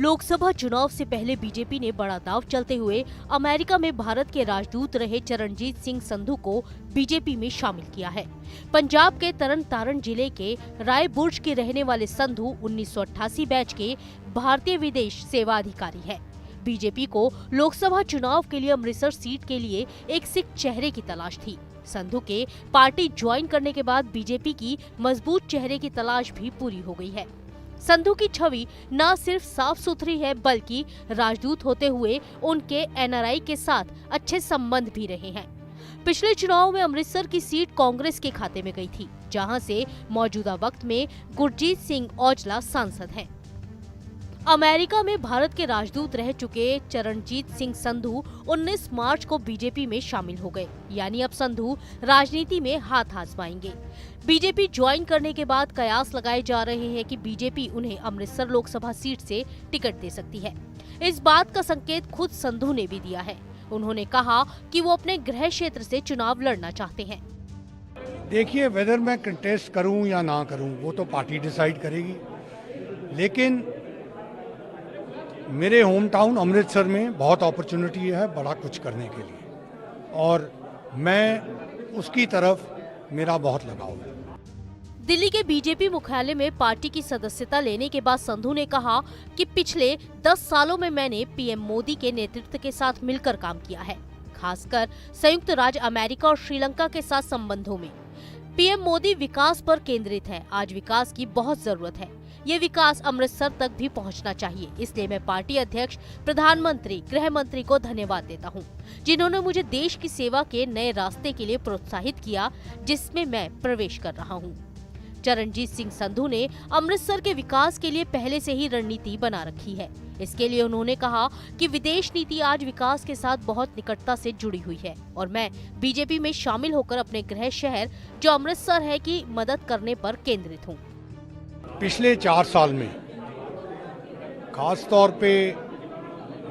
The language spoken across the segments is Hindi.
लोकसभा चुनाव से पहले बीजेपी ने बड़ा दांव चलते हुए अमेरिका में भारत के राजदूत रहे चरणजीत सिंह संधू को बीजेपी में शामिल किया है। पंजाब के तरन तारण जिले के रायबुर्ज के रहने वाले संधू 1988 बैच के भारतीय विदेश सेवा अधिकारी है। बीजेपी को लोकसभा चुनाव के लिए अमृतसर सीट के लिए एक सिख चेहरे की तलाश थी। संधू के पार्टी ज्वाइन करने के बाद बीजेपी की मजबूत चेहरे की तलाश भी पूरी हो गई है। संधू की छवि न सिर्फ साफ सुथरी है बल्कि राजदूत होते हुए उनके एनआरआई के साथ अच्छे संबंध भी रहे हैं। पिछले चुनाव में अमृतसर की सीट कांग्रेस के खाते में गई थी, जहां से मौजूदा वक्त में गुरजीत सिंह औजला सांसद हैं। अमेरिका में भारत के राजदूत रह चुके चरणजीत सिंह संधू 19 मार्च को बीजेपी में शामिल हो गए, यानी अब संधू राजनीति में हाथ आजमाएंगे। बीजेपी ज्वाइन करने के बाद कयास लगाए जा रहे हैं कि बीजेपी उन्हें अमृतसर लोकसभा सीट से टिकट दे सकती है। इस बात का संकेत खुद संधू ने भी दिया है। उन्होंने कहा कि वो अपने गृह क्षेत्र से चुनाव लड़ना चाहते हैं। देखिए, वेदर मैं कंटेस्ट करूं या ना करूं वो तो पार्टी डिसाइड करेगी, लेकिन मेरे होम टाउन अमृतसर में बहुत अपॉर्चुनिटी है बड़ा कुछ करने के लिए, और मैं उसकी तरफ मेरा बहुत लगाव है। दिल्ली के बीजेपी मुख्यालय में पार्टी की सदस्यता लेने के बाद संधू ने कहा कि पिछले 10 सालों में मैंने पीएम मोदी के नेतृत्व के साथ मिलकर काम किया है, खासकर संयुक्त राज्य अमेरिका और श्रीलंका के साथ संबंधों में। पीएम मोदी विकास पर केंद्रित है। आज विकास की बहुत जरूरत है। ये विकास अमृतसर तक भी पहुंचना चाहिए। इसलिए मैं पार्टी अध्यक्ष, प्रधानमंत्री, गृह मंत्री को धन्यवाद देता हूं, जिन्होंने मुझे देश की सेवा के नए रास्ते के लिए प्रोत्साहित किया, जिसमें मैं प्रवेश कर रहा हूं। चरणजीत सिंह संधू ने अमृतसर के विकास के लिए पहले से ही रणनीति बना रखी है। इसके लिए उन्होंने कहा कि विदेश नीति आज विकास के साथ बहुत निकटता से जुड़ी हुई है और मैं बीजेपी में शामिल होकर अपने गृह शहर जो अमृतसर है की मदद करने पर केंद्रित हूँ। पिछले 4 साल में खास तौर पे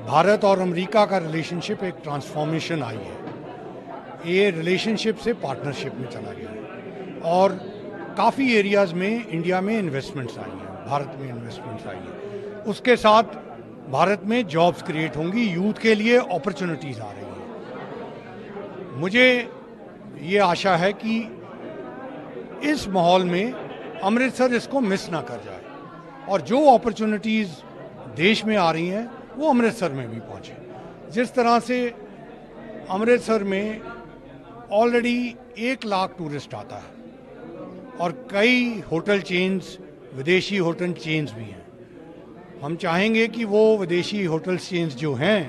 भारत और अमेरिका का रिलेशनशिप एक ट्रांसफॉर्मेशन आई है। ये रिलेशनशिप से पार्टनरशिप में चला गया है और काफ़ी एरियाज में इंडिया में इन्वेस्टमेंट्स आई हैं, भारत में इन्वेस्टमेंट्स आई हैं। उसके साथ भारत में जॉब्स क्रिएट होंगी, यूथ के लिए अपॉर्चुनिटीज़ आ रही हैं। मुझे ये आशा है कि इस माहौल में अमृतसर इसको मिस ना कर जाए और जो अपॉर्चुनिटीज़ देश में आ रही हैं वो अमृतसर में भी पहुंचे। जिस तरह से अमृतसर में ऑलरेडी 1 लाख टूरिस्ट आता है और कई होटल चेन्स, विदेशी होटल चेन्स भी हैं। हम चाहेंगे कि वो विदेशी होटल चेन्स जो हैं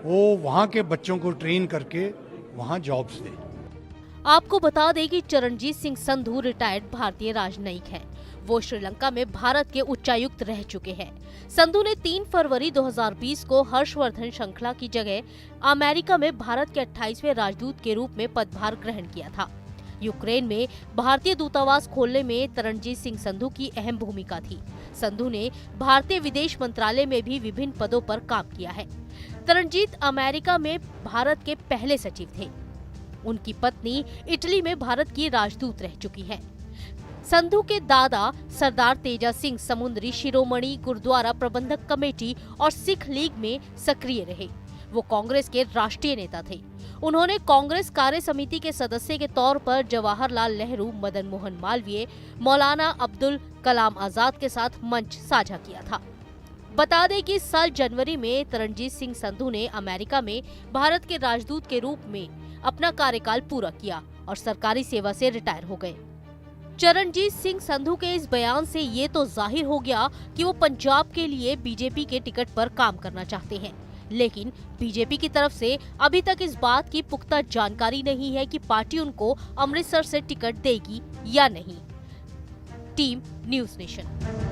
वो वहाँ के बच्चों को ट्रेन करके वहाँ जॉब्स दें। आपको बता दें कि चरणजीत सिंह संधू रिटायर्ड भारतीय राजनयिक हैं। वो श्रीलंका में भारत के उच्चायुक्त रह चुके हैं। संधू ने 3 फरवरी 2020 को हर्षवर्धन श्रृंखला की जगह अमेरिका में भारत के 28वें राजदूत के रूप में पदभार ग्रहण किया था। यूक्रेन में भारतीय दूतावास खोलने में चरणजीत सिंह संधू की अहम भूमिका थी। संधू ने भारतीय विदेश मंत्रालय में भी विभिन्न पदों पर काम किया है। चरणजीत अमेरिका में भारत के पहले सचिव थे। उनकी पत्नी इटली में भारत की राजदूत रह चुकी हैं। संधू के दादा सरदार तेजा सिंह समुद्री शिरोमणि गुरुद्वारा प्रबंधक कमेटी और सिख लीग में सक्रिय रहे। वो कांग्रेस के राष्ट्रीय नेता थे। उन्होंने कांग्रेस कार्य समिति के सदस्य के तौर पर जवाहरलाल नेहरू, मदन मोहन मालवीय, मौलाना अब्दुल कलाम आजाद के साथ मंच साझा किया था। बता दें कि इस साल जनवरी में चरणजीत सिंह संधू ने अमेरिका में भारत के राजदूत के रूप में अपना कार्यकाल पूरा किया और सरकारी सेवा से रिटायर हो गए। चरणजीत सिंह संधू के इस बयान से ये तो जाहिर हो गया कि वो पंजाब के लिए बीजेपी के टिकट पर काम करना चाहते हैं, लेकिन बीजेपी की तरफ से अभी तक इस बात की पुख्ता जानकारी नहीं है कि पार्टी उनको अमृतसर से टिकट देगी या नहीं। Team news nation.